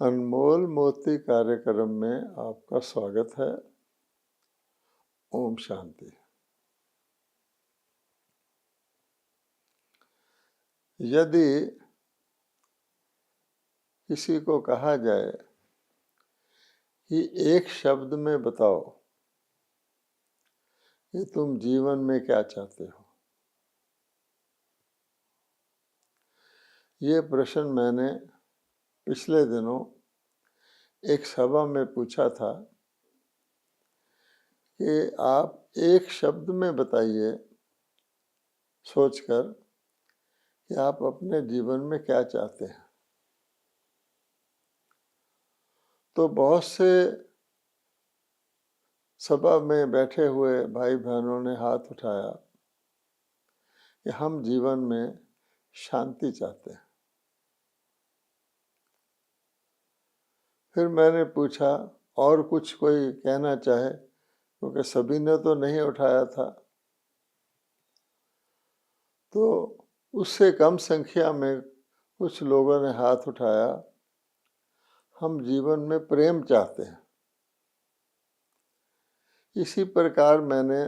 अनमोल मोती कार्यक्रम में आपका स्वागत है। ओम शांति। यदि किसी को कहा जाए कि एक शब्द में बताओ कि तुम जीवन में क्या चाहते हो, ये प्रश्न मैंने पिछले दिनों एक सभा में पूछा था कि आप एक शब्द में बताइए सोचकर कि आप अपने जीवन में क्या चाहते हैं। तो बहुत से सभा में बैठे हुए भाई बहनों ने हाथ उठाया कि हम जीवन में शांति चाहते हैं। फिर मैंने पूछा और कुछ कोई कहना चाहे, क्योंकि सभी ने तो नहीं उठाया था। तो उससे कम संख्या में कुछ लोगों ने हाथ उठाया, हम जीवन में प्रेम चाहते हैं। इसी प्रकार मैंने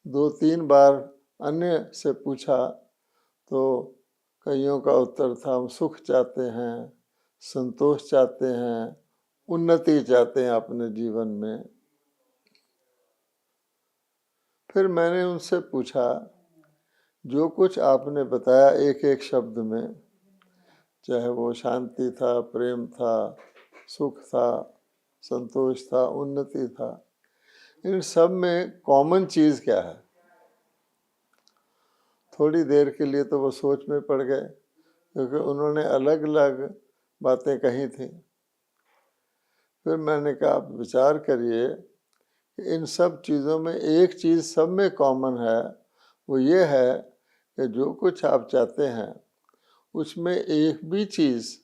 2-3 बार अन्य से पूछा तो कईयों का उत्तर था हम सुख चाहते हैं, संतोष चाहते हैं, उन्नति चाहते हैं अपने जीवन में। फिर मैंने उनसे पूछा जो कुछ आपने बताया एक एक शब्द में, चाहे वो शांति था, प्रेम था, सुख था, संतोष था, उन्नति था, इन सब में कॉमन चीज़ क्या है। थोड़ी देर के लिए तो वो सोच में पड़ गए, क्योंकि उन्होंने अलग अलग बातें कही थी। फिर मैंने कहा आप विचार करिए कि इन सब चीज़ों में एक चीज़ सब में कॉमन है, वो ये है कि जो कुछ आप चाहते हैं उसमें एक भी चीज़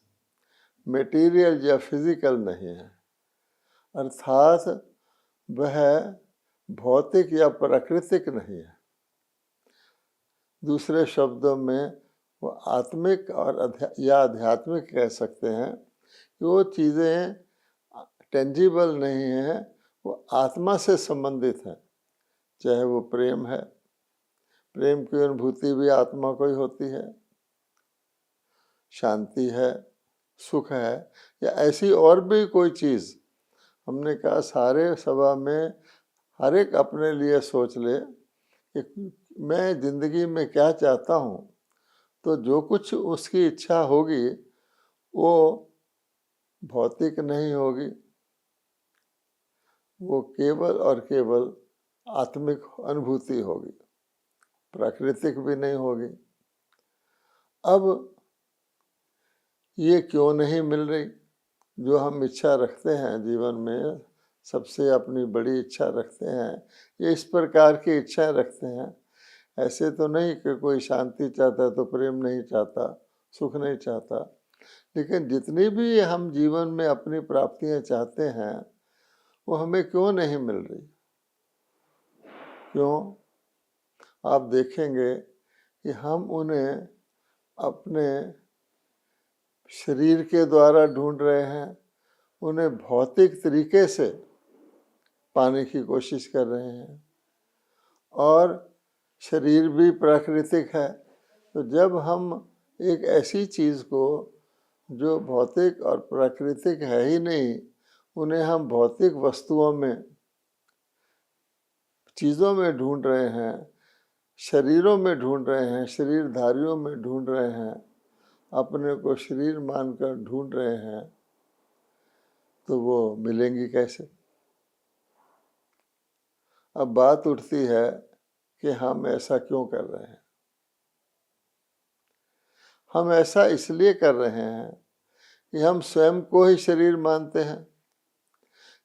मटेरियल या फिजिकल नहीं है, अर्थात वह भौतिक या प्राकृतिक नहीं है। दूसरे शब्दों में वो आत्मिक और या आध्यात्मिक कह सकते हैं कि वो चीज़ें टेंजिबल नहीं हैं, वो आत्मा से संबंधित हैं। चाहे वो प्रेम है, प्रेम की अनुभूति भी आत्मा को ही होती है, शांति है, सुख है, या ऐसी और भी कोई चीज़। हमने कहा सारे सभा में हर एक अपने लिए सोच ले कि मैं ज़िंदगी में क्या चाहता हूँ, तो जो कुछ उसकी इच्छा होगी वो भौतिक नहीं होगी, वो केवल और केवल आत्मिक अनुभूति होगी, प्राकृतिक भी नहीं होगी। अब ये क्यों नहीं मिल रही? जो हम इच्छा रखते हैं जीवन में, सबसे अपनी बड़ी इच्छा रखते हैं, ये इस प्रकार की इच्छा रखते हैं। ऐसे तो नहीं कि कोई शांति चाहता है तो प्रेम नहीं चाहता, सुख नहीं चाहता, लेकिन जितनी भी हम जीवन में अपनी प्राप्तियां चाहते हैं वो हमें क्यों नहीं मिल रही? क्यों? आप देखेंगे कि हम उन्हें अपने शरीर के द्वारा ढूंढ रहे हैं, उन्हें भौतिक तरीके से पाने की कोशिश कर रहे हैं, और शरीर भी प्राकृतिक है। तो जब हम एक ऐसी चीज़ को जो भौतिक और प्राकृतिक है ही नहीं, उन्हें हम भौतिक वस्तुओं में, चीज़ों में ढूंढ रहे हैं, शरीरों में ढूंढ रहे हैं, शरीरधारियों में ढूंढ रहे हैं, अपने को शरीर मानकर ढूंढ रहे हैं, तो वो मिलेंगी कैसे? अब बात उठती है कि हम ऐसा क्यों कर रहे हैं। हम ऐसा इसलिए कर रहे हैं कि हम स्वयं को ही शरीर मानते हैं।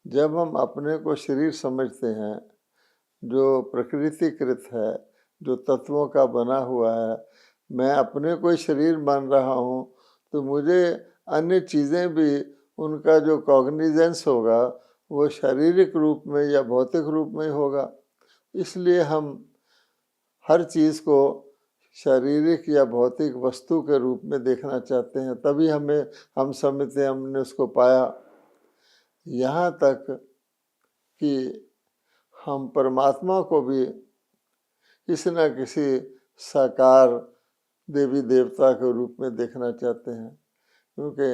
जब हम अपने को शरीर समझते हैं, जो प्रकृतिकृत है, जो तत्वों का बना हुआ है, मैं अपने को ही शरीर मान रहा हूँ, तो मुझे अन्य चीज़ें भी, उनका जो कॉग्निजेंस होगा वो शारीरिक रूप में या भौतिक रूप में ही होगा। इसलिए हम हर चीज़ को शारीरिक या भौतिक वस्तु के रूप में देखना चाहते हैं, तभी हम समझते हैं हमने उसको पाया। यहाँ तक कि हम परमात्मा को भी किसी न किसी साकार देवी देवता के रूप में देखना चाहते हैं, क्योंकि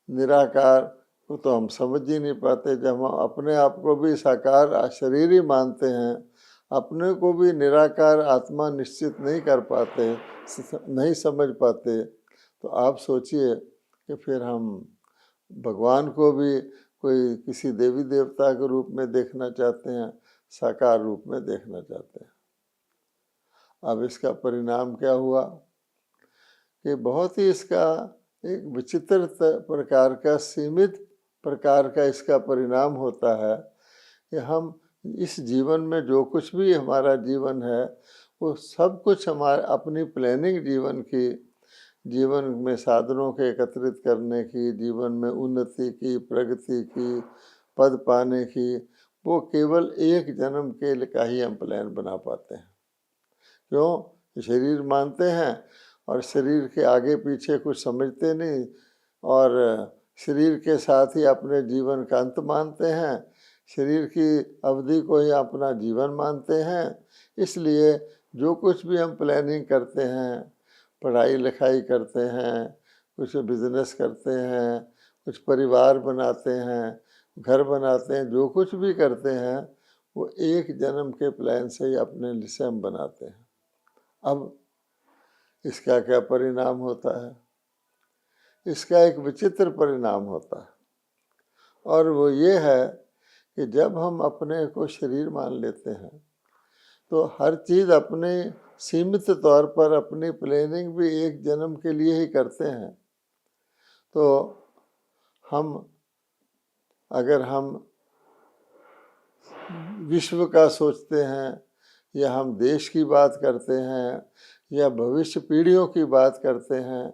निराकार को तो हम समझ ही नहीं पाते। जब हम अपने आप को भी साकार शरीर ही मानते हैं, अपने को भी निराकार आत्मा निश्चित नहीं कर पाते, नहीं समझ पाते, तो आप सोचिए कि फिर हम भगवान को भी कोई किसी देवी देवता के रूप में देखना चाहते हैं, साकार रूप में देखना चाहते हैं। अब इसका परिणाम क्या हुआ कि बहुत ही इसका एक विचित्र प्रकार का, सीमित प्रकार का इसका परिणाम होता है कि हम इस जीवन में जो कुछ भी हमारा जीवन है, वो सब कुछ हमारे अपनी प्लानिंग जीवन में साधनों के एकत्रित करने की, जीवन में उन्नति की, प्रगति की, पद पाने की, वो केवल एक जन्म के लिए का ही हम प्लान बना पाते हैं। क्यों? शरीर मानते हैं और शरीर के आगे पीछे कुछ समझते नहीं, और शरीर के साथ ही अपने जीवन का अंत मानते हैं, शरीर की अवधि को ही अपना जीवन मानते हैं। इसलिए जो कुछ भी हम प्लानिंग करते हैं, पढ़ाई लिखाई करते हैं, कुछ बिजनेस करते हैं, कुछ परिवार बनाते हैं, घर बनाते हैं, जो कुछ भी करते हैं वो एक जन्म के प्लान से ही अपने लिए हम बनाते हैं। अब इसका क्या परिणाम होता है? इसका एक विचित्र परिणाम होता है, और वो ये है कि जब हम अपने को शरीर मान लेते हैं तो हर चीज़ अपने सीमित तौर पर अपनी प्लानिंग भी एक जन्म के लिए ही करते हैं। तो अगर हम विश्व का सोचते हैं, या हम देश की बात करते हैं, या भविष्य पीढ़ियों की बात करते हैं,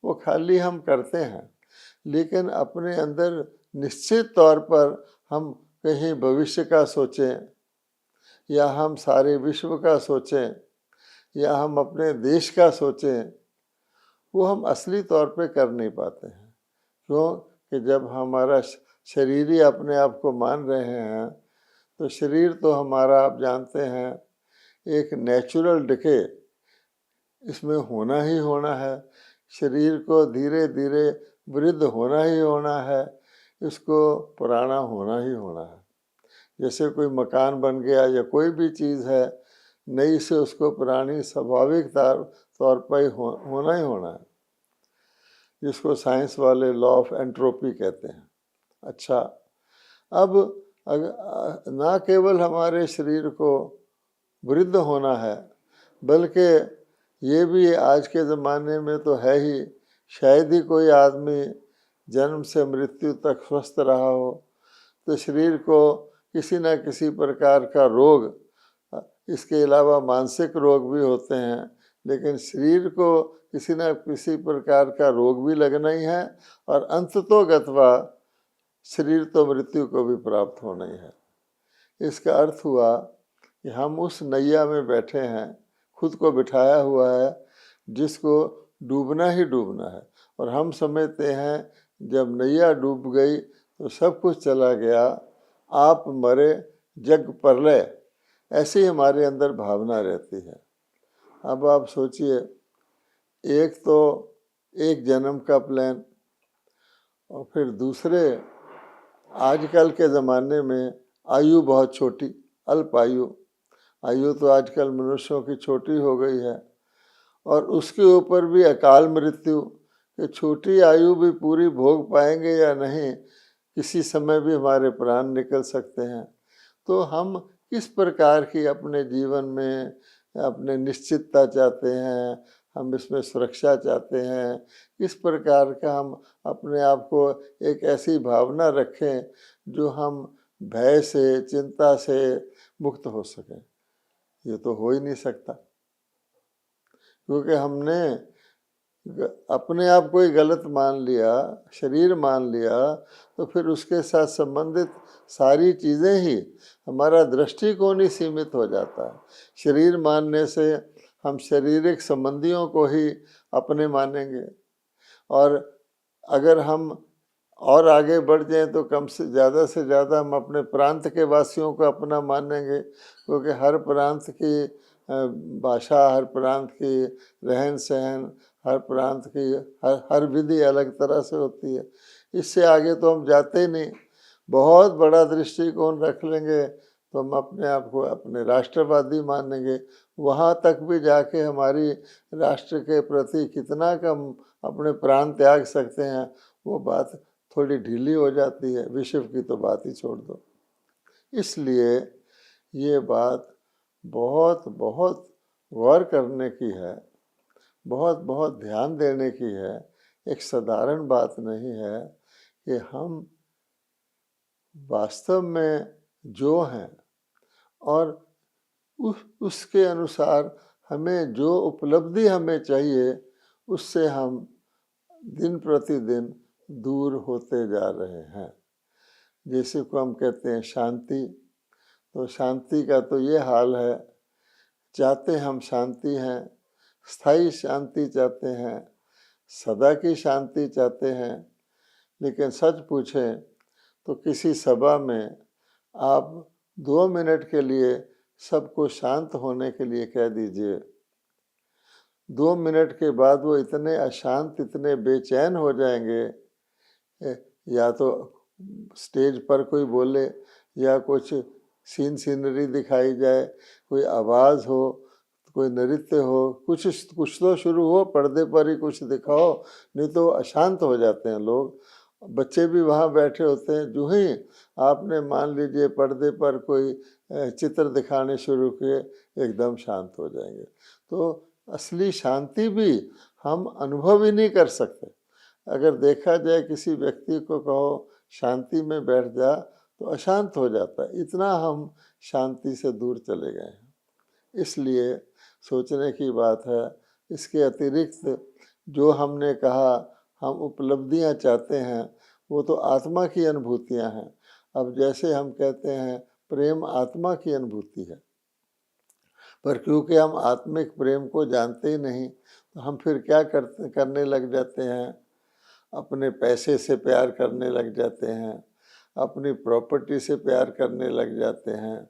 वो खाली हम करते हैं, लेकिन अपने अंदर निश्चित तौर पर हम कहीं भविष्य का सोचें, या हम सारे विश्व का सोचें, या हम अपने देश का सोचें, वो हम असली तौर पे कर नहीं पाते हैं। क्यों? कि जब हमारा शरीर ही अपने आप को मान रहे हैं, तो शरीर तो हमारा, आप जानते हैं, एक नेचुरल डिके इसमें होना ही होना है। शरीर को धीरे धीरे वृद्ध होना ही होना है, इसको पुराना होना ही होना है। जैसे कोई मकान बन गया या कोई भी चीज़ है, नई से उसको पुरानी स्वाभाविक तौर पर होना ही होना है, जिसको साइंस वाले लॉ ऑफ एंट्रोपी कहते हैं। अच्छा, अब ना केवल हमारे शरीर को वृद्ध होना है, बल्कि ये भी आज के ज़माने में तो है ही, शायद ही कोई आदमी जन्म से मृत्यु तक स्वस्थ रहा हो, तो शरीर को किसी न किसी प्रकार का रोग, इसके अलावा मानसिक रोग भी होते हैं, लेकिन शरीर को किसी न किसी प्रकार का रोग भी लगना ही है, और अंततोगत्वा शरीर तो मृत्यु को भी प्राप्त होना ही है। इसका अर्थ हुआ कि हम उस नैया में बैठे हैं, खुद को बिठाया हुआ है, जिसको डूबना ही डूबना है, और हम समझते हैं जब नैया डूब गई तो सब कुछ चला गया, आप मरे जग प्रलय, ऐसी हमारे अंदर भावना रहती है। अब आप सोचिए, एक तो एक जन्म का प्लान, और फिर दूसरे आजकल के ज़माने में आयु बहुत छोटी, अल्प आयु तो आजकल मनुष्यों की छोटी हो गई है, और उसके ऊपर भी अकाल मृत्यु, कि छोटी आयु भी पूरी भोग पाएंगे या नहीं, किसी समय भी हमारे प्राण निकल सकते हैं। तो हम किस प्रकार की अपने जीवन में अपने निश्चितता चाहते हैं, हम इसमें सुरक्षा चाहते हैं, किस प्रकार का हम अपने आप को एक ऐसी भावना रखें जो हम भय से, चिंता से मुक्त हो सकें। ये तो हो ही नहीं सकता, क्योंकि हमने अपने आप को ही गलत मान लिया, शरीर मान लिया, तो फिर उसके साथ संबंधित सारी चीज़ें ही, हमारा दृष्टिकोण ही सीमित हो जाता है। शरीर मानने से हम शारीरिक संबंधियों को ही अपने मानेंगे, और अगर हम और आगे बढ़ जाएं तो कम से ज़्यादा हम अपने प्रांत के वासियों को अपना मानेंगे, क्योंकि हर प्रांत की भाषा, हर प्रांत की रहन सहन, हर प्रांत की हर विधि अलग तरह से होती है। इससे आगे तो हम जाते ही नहीं। बहुत बड़ा दृष्टिकोण रख लेंगे तो हम अपने आप को अपने राष्ट्रवादी मानेंगे। वहाँ तक भी जाके हमारी राष्ट्र के प्रति कितना कम अपने प्राण त्याग सकते हैं, वो बात थोड़ी ढीली हो जाती है। विश्व की तो बात ही छोड़ दो। इसलिए ये बात बहुत बहुत गौर करने की है, बहुत बहुत ध्यान देने की है। एक साधारण बात नहीं है कि हम वास्तव में जो हैं और उसके अनुसार हमें जो उपलब्धि हमें चाहिए, उससे हम दिन प्रतिदिन दूर होते जा रहे हैं। जैसे को हम कहते हैं शांति, तो शांति का तो ये हाल है, चाहते हम शांति हैं, स्थायी शांति चाहते हैं, सदा की शांति चाहते हैं। लेकिन सच पूछें तो किसी सभा में आप 2 मिनट के लिए सबको शांत होने के लिए कह दीजिए, 2 मिनट के बाद वो इतने अशांत, इतने बेचैन हो जाएंगे, या तो स्टेज पर कोई बोले या कुछ सीनरी दिखाई जाए, कोई आवाज़ हो, कोई नृत्य हो, कुछ तो शुरू हो, पर्दे पर ही कुछ दिखाओ, नहीं तो अशांत हो जाते हैं लोग। बच्चे भी वहाँ बैठे होते हैं, जो ही आपने मान लीजिए पर्दे पर कोई चित्र दिखाने शुरू किए, एकदम शांत हो जाएंगे। तो असली शांति भी हम अनुभव ही नहीं कर सकते। अगर देखा जाए किसी व्यक्ति को कहो शांति में बैठ जा, तो अशांत हो जाता है। इतना हम शांति से दूर चले गए हैं। इसलिए सोचने की बात है। इसके अतिरिक्त जो हमने कहा हम उपलब्धियां चाहते हैं, वो तो आत्मा की अनुभूतियां हैं। अब जैसे हम कहते हैं प्रेम आत्मा की अनुभूति है, पर क्योंकि हम आत्मिक प्रेम को जानते ही नहीं, तो हम फिर क्या करने लग जाते हैं, अपने पैसे से प्यार करने लग जाते हैं, अपनी प्रॉपर्टी से प्यार करने लग जाते हैं,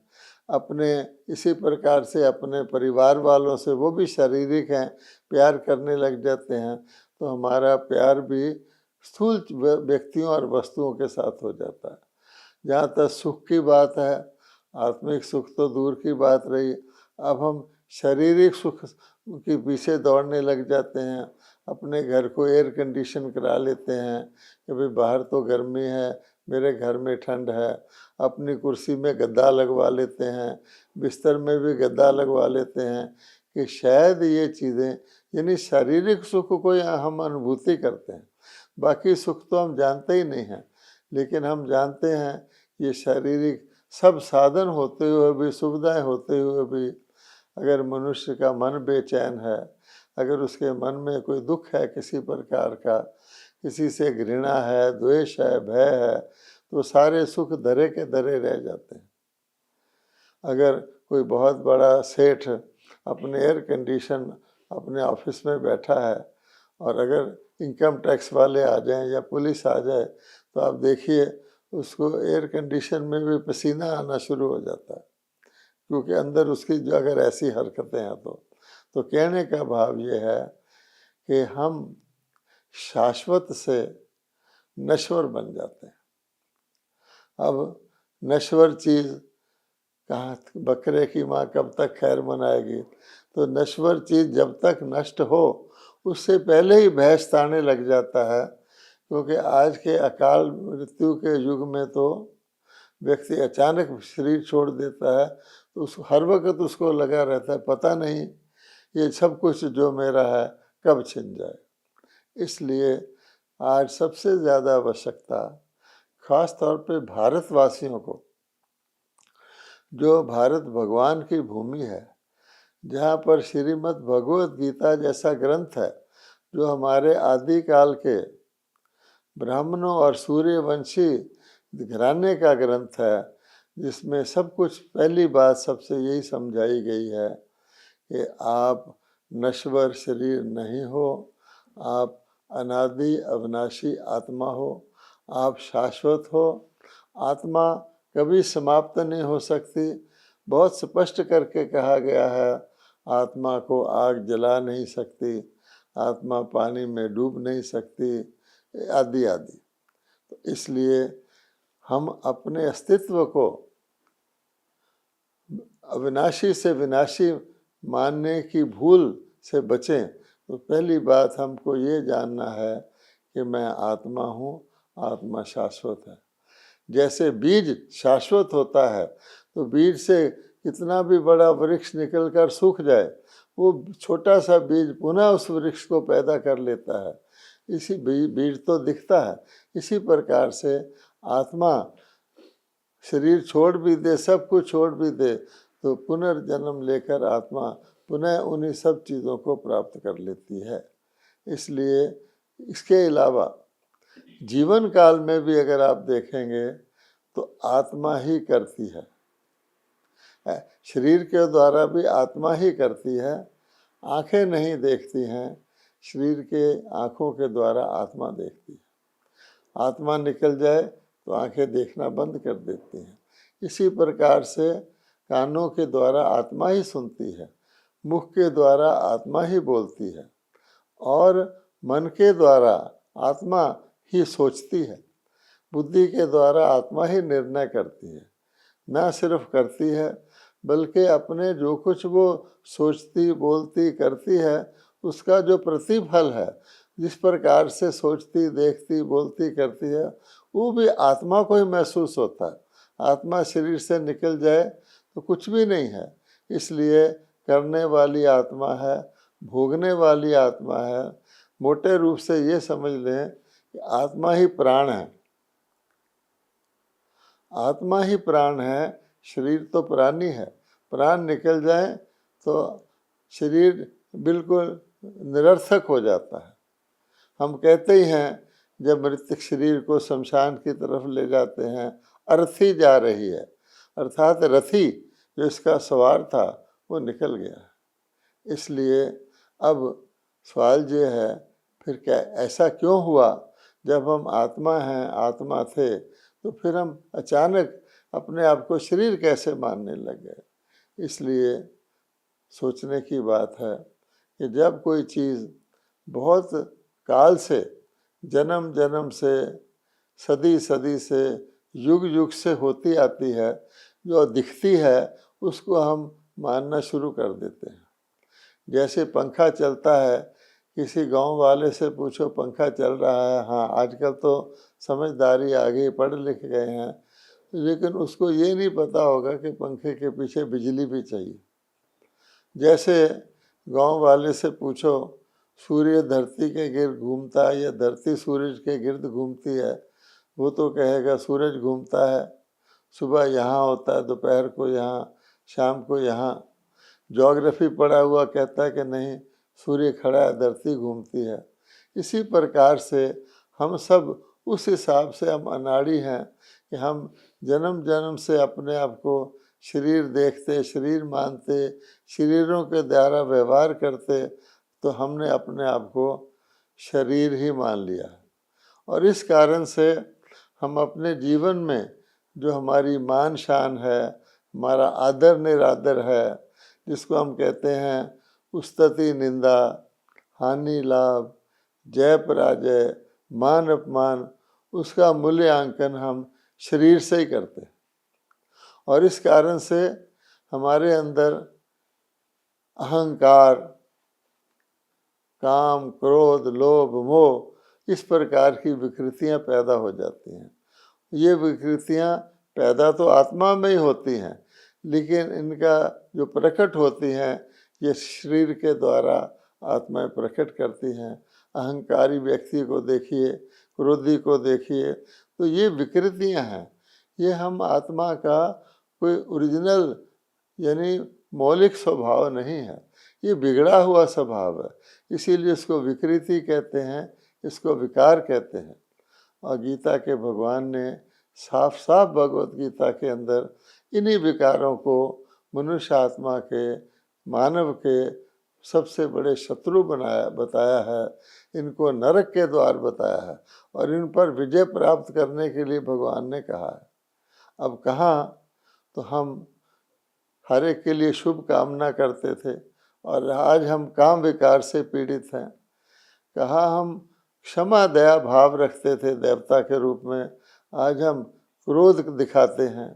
अपने इसी प्रकार से अपने परिवार वालों से, वो भी शारीरिक हैं, प्यार करने लग जाते हैं। तो हमारा प्यार भी स्थूल व्यक्तियों और वस्तुओं के साथ हो जाता है। जहाँ तक सुख की बात है, आत्मिक सुख तो दूर की बात रही, अब हम शारीरिक सुख के पीछे दौड़ने लग जाते हैं। अपने घर को एयर कंडीशन करा लेते हैं कि भाई बाहर तो गर्मी है, मेरे घर में ठंड है। अपनी कुर्सी में गद्दा लगवा लेते हैं, बिस्तर में भी गद्दा लगवा लेते हैं, कि शायद ये चीज़ें, यानी शारीरिक सुख को हम अनुभूति करते हैं। बाकी सुख तो हम जानते ही नहीं हैं। लेकिन हम जानते हैं ये शारीरिक सब साधन होते हुए भी, सुविधाएं होते हुए भी, अगर मनुष्य का मन बेचैन है, अगर उसके मन में कोई दुख है किसी प्रकार का, किसी से घृणा है, द्वेष है, भय है, तो सारे सुख धरे के धरे रह जाते हैं। अगर कोई बहुत बड़ा सेठ अपने एयर कंडीशन अपने ऑफिस में बैठा है, और अगर इनकम टैक्स वाले आ जाएं या पुलिस आ जाए, तो आप देखिए उसको एयर कंडीशन में भी पसीना आना शुरू हो जाता है, क्योंकि अंदर उसकी जो अगर ऐसी हरकतें हैं तो कहने का भाव ये है कि हम शाश्वत से नश्वर बन जाते हैं। अब नश्वर चीज़ कहाँ, बकरे की माँ कब तक खैर मनाएगी, तो नश्वर चीज़ जब तक नष्ट हो, उससे पहले ही भैंस ताने लग जाता है। क्योंकि आज के अकाल मृत्यु के युग में तो व्यक्ति अचानक शरीर छोड़ देता है, तो हर वक्त उसको लगा रहता है, पता नहीं ये सब कुछ जो मेरा है कब छिन जाए। इसलिए आज सबसे ज़्यादा आवश्यकता, खास तौर पे भारतवासियों को, जो भारत भगवान की भूमि है, जहाँ पर श्रीमद् भगवत गीता जैसा ग्रंथ है, जो हमारे आदिकाल के ब्राह्मणों और सूर्यवंशी घराने का ग्रंथ है, जिसमें सब कुछ, पहली बात सबसे यही समझाई गई है कि आप नश्वर शरीर नहीं हो, आप अनादि अविनाशी आत्मा हो, आप शाश्वत हो। आत्मा कभी समाप्त नहीं हो सकती। बहुत स्पष्ट करके कहा गया है, आत्मा को आग जला नहीं सकती, आत्मा पानी में डूब नहीं सकती, आदि आदि। तो इसलिए हम अपने अस्तित्व को अविनाशी से विनाशी मानने की भूल से बचें। तो पहली बात हमको ये जानना है कि मैं आत्मा हूँ, आत्मा शाश्वत है। जैसे बीज शाश्वत होता है, तो बीज से कितना भी बड़ा वृक्ष निकलकर सूख जाए, वो छोटा सा बीज पुनः उस वृक्ष को पैदा कर लेता है। इसी बीज तो दिखता है। इसी प्रकार से आत्मा शरीर छोड़ भी दे, सब कुछ छोड़ भी दे, तो पुनर्जन्म लेकर आत्मा पुनः उन्हीं सब चीज़ों को प्राप्त कर लेती है। इसलिए इसके अलावा जीवन काल में भी अगर आप देखेंगे तो आत्मा ही करती है। शरीर के द्वारा भी आत्मा ही करती है। आंखें नहीं देखती हैं, शरीर के आँखों के द्वारा आत्मा देखती है। आत्मा निकल जाए तो आंखें देखना बंद कर देती हैं। इसी प्रकार से कानों के द्वारा आत्मा ही सुनती है, मुख के द्वारा आत्मा ही बोलती है, और मन के द्वारा आत्मा ही सोचती है। बुद्धि के द्वारा आत्मा ही निर्णय करती है। न सिर्फ करती है, बल्कि अपने जो कुछ वो सोचती, बोलती, करती है, उसका जो प्रतिफल है, जिस प्रकार से सोचती, देखती, बोलती, करती है, वो भी आत्मा को ही महसूस होता है। आत्मा शरीर से निकल जाए तो कुछ भी नहीं है। इसलिए करने वाली आत्मा है, भोगने वाली आत्मा है। मोटे रूप से ये समझ लें कि आत्मा ही प्राण है। आत्मा ही प्राण है, शरीर तो प्राणी है। प्राण निकल जाए तो शरीर बिल्कुल निरर्थक हो जाता है। हम कहते ही हैं, जब मृतक शरीर को शमशान की तरफ ले जाते हैं, अर्थी जा रही है, अर्थात रथी जो इसका सवार था वो निकल गया। इसलिए अब सवाल ये है, फिर क्या ऐसा क्यों हुआ? जब हम आत्मा हैं, आत्मा थे, तो फिर हम अचानक अपने आप को शरीर कैसे मानने लग गए? इसलिए सोचने की बात है कि जब कोई चीज़ बहुत काल से, जन्म जन्म से, सदी सदी से, युग युग से होती आती है, जो दिखती है, उसको हम मानना शुरू कर देते हैं। जैसे पंखा चलता है, किसी गांव वाले से पूछो पंखा चल रहा है, हाँ आजकल तो समझदारी आ गई, पढ़ लिख गए हैं, लेकिन उसको ये नहीं पता होगा कि पंखे के पीछे बिजली भी चाहिए। जैसे गांव वाले से पूछो सूर्य धरती के गिर्द घूमता है या धरती सूरज के गिर्द घूमती है, वो तो कहेगा सूरज घूमता है, सुबह यहाँ होता है, दोपहर को यहाँ, शाम को यहाँ। ज्योग्राफी पढ़ा हुआ कहता है कि नहीं, सूर्य खड़ा है, धरती घूमती है। इसी प्रकार से हम सब उस हिसाब से हम अनाड़ी हैं कि हम जन्म जन्म से अपने आप को शरीर देखते, शरीर मानते, शरीरों के द्वारा व्यवहार करते, तो हमने अपने आप को शरीर ही मान लिया है। और इस कारण से हम अपने जीवन में जो हमारी मान शान है, हमारा आदर निरादर है, जिसको हम कहते हैं उस्तति निंदा, हानि लाभ, जय पराजय, मान अपमान, उसका मूल्यांकन हम शरीर से ही करते हैं। और इस कारण से हमारे अंदर अहंकार, काम, क्रोध, लोभ, मोह, इस प्रकार की विकृतियां पैदा हो जाती हैं। ये विकृतियां पैदा तो आत्मा में ही होती हैं, लेकिन इनका जो प्रकट होती हैं, ये शरीर के द्वारा आत्माएं प्रकट करती हैं। अहंकारी व्यक्ति को देखिए, क्रोधी को देखिए, तो ये विकृतियां हैं। ये हम आत्मा का कोई ओरिजिनल यानी मौलिक स्वभाव नहीं है, ये बिगड़ा हुआ स्वभाव है। इसीलिए इसको विकृति कहते हैं, इसको विकार कहते हैं। और गीता के भगवान ने साफ साफ भगवत गीता के अंदर इन्हीं विकारों को मनुष्य आत्मा के, मानव के सबसे बड़े शत्रु बताया है, इनको नरक के द्वार बताया है और इन पर विजय प्राप्त करने के लिए भगवान ने कहा है। अब कहाँ तो हम हर एक के लिए शुभ कामना करते थे और आज हम काम विकार से पीड़ित हैं। कहाँ हम क्षमा दया भाव रखते थे देवता के रूप में, आज हम क्रोध दिखाते हैं।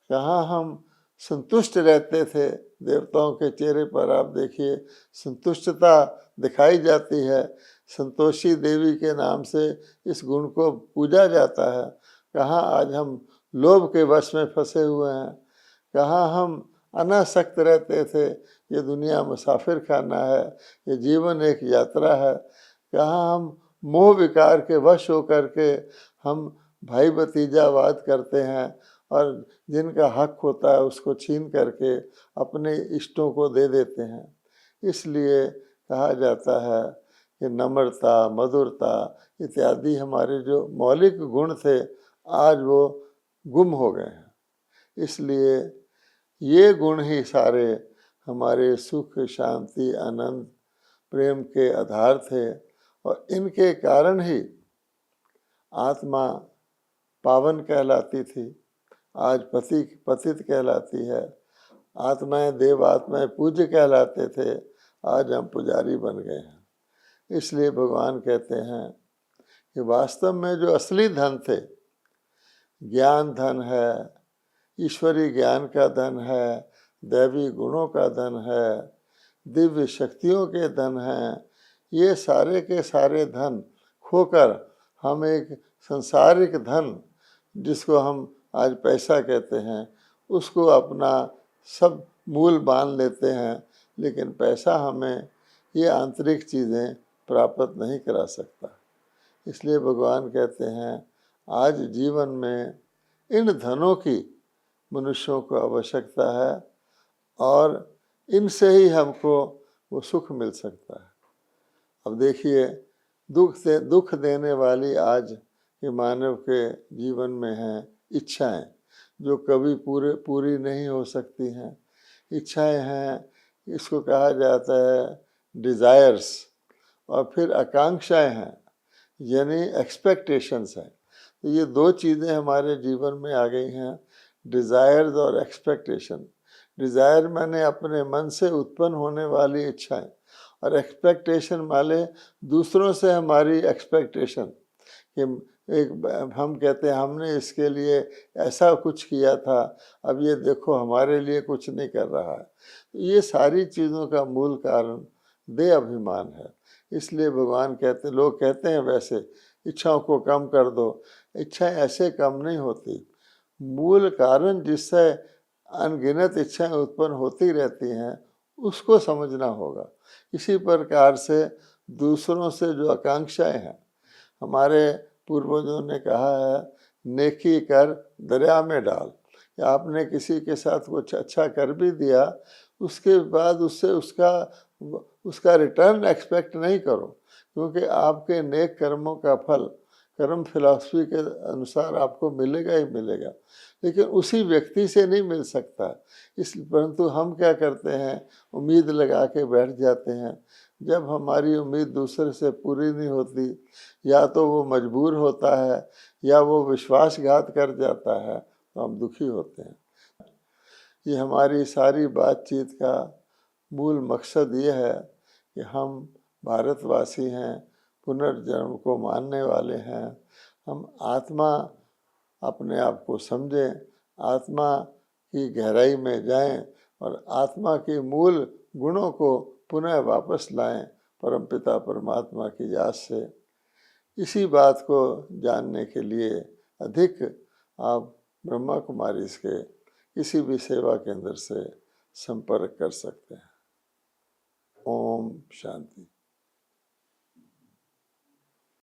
कहाँ हम संतुष्ट रहते थे, देवताओं के चेहरे पर आप देखिए संतुष्टता दिखाई जाती है, संतोषी देवी के नाम से इस गुण को पूजा जाता है। कहाँ आज हम लोभ के वश में फंसे हुए हैं। कहाँ हम अनासक्त रहते थे, ये दुनिया मुसाफिर खाना है, ये जीवन एक यात्रा है। कहाँ हम मोह विकार के वश होकर के हम भाई भतीजावाद करते हैं और जिनका हक होता है उसको छीन करके अपने इष्टों को दे देते हैं। इसलिए कहा जाता है कि नम्रता, मधुरता इत्यादि हमारे जो मौलिक गुण थे आज वो गुम हो गए हैं। इसलिए ये गुण ही सारे हमारे सुख, शांति, आनंद, प्रेम के आधार थे और इनके कारण ही आत्मा पावन कहलाती थी, आज पतित कहलाती है। आत्माएं देव आत्माएं पूज्य कहलाते थे, आज हम पुजारी बन गए हैं। इसलिए भगवान कहते हैं कि वास्तव में जो असली धन थे, ज्ञान धन है, ईश्वरीय ज्ञान का धन है, दैवी गुणों का धन है, दिव्य शक्तियों के धन हैं, ये सारे के सारे धन खोकर हम एक संसारिक धन जिसको हम आज पैसा कहते हैं उसको अपना सब मूल मान लेते हैं, लेकिन पैसा हमें ये आंतरिक चीज़ें प्राप्त नहीं करा सकता। इसलिए भगवान कहते हैं आज जीवन में इन धनों की मनुष्यों को आवश्यकता है और इनसे ही हमको वो सुख मिल सकता है। अब देखिए दुख देने वाली आज के मानव के जीवन में हैं इच्छाएं जो कभी पूरी नहीं हो सकती हैं। इच्छाएं हैं, इसको कहा जाता है डिज़ायर्स, और फिर आकांक्षाएं हैं यानी एक्सपेक्टेशंस हैं। तो ये दो चीज़ें हमारे जीवन में आ गई हैं, डिज़ायर्स और एक्सपेक्टेशन। डिज़ायर माने अपने मन से उत्पन्न होने वाली इच्छाएं और एक्सपेक्टेशन माने दूसरों से हमारी एक्सपेक्टेशन कि हम कहते हैं हमने इसके लिए ऐसा कुछ किया था, अब ये देखो हमारे लिए कुछ नहीं कर रहा है। ये सारी चीज़ों का मूल कारण देह अभिमान है। इसलिए भगवान कहते, लोग कहते हैं वैसे इच्छाओं को कम कर दो, इच्छाएं ऐसे कम नहीं होती। मूल कारण जिससे अनगिनत इच्छाएं उत्पन्न होती रहती हैं उसको समझना होगा। इसी प्रकार से दूसरों से जो आकांक्षाएं हैं, हमारे पूर्वजों ने कहा है नेकी कर दरिया में डाल। या आपने किसी के साथ कुछ अच्छा कर भी दिया, उसके बाद उससे उसका रिटर्न एक्सपेक्ट नहीं करो, क्योंकि आपके नेक कर्मों का फल कर्म फिलॉसफी के अनुसार आपको मिलेगा ही मिलेगा, लेकिन उसी व्यक्ति से नहीं मिल सकता। परंतु हम क्या करते हैं, उम्मीद लगा के बैठ जाते हैं। जब हमारी उम्मीद दूसरे से पूरी नहीं होती, या तो वो मजबूर होता है या वो विश्वासघात कर जाता है, तो हम दुखी होते हैं। ये हमारी सारी बातचीत का मूल मकसद ये है कि हम भारतवासी हैं, पुनर्जन्म को मानने वाले हैं। हम आत्मा अपने आप को समझें, आत्मा की गहराई में जाएं और आत्मा के मूल गुणों को पुनः वापस लाएं परमपिता परमात्मा की याद से। इसी बात को जानने के लिए अधिक आप ब्रह्मा कुमारीज के किसी भी सेवा केंद्र से संपर्क कर सकते हैं। ओम शांति।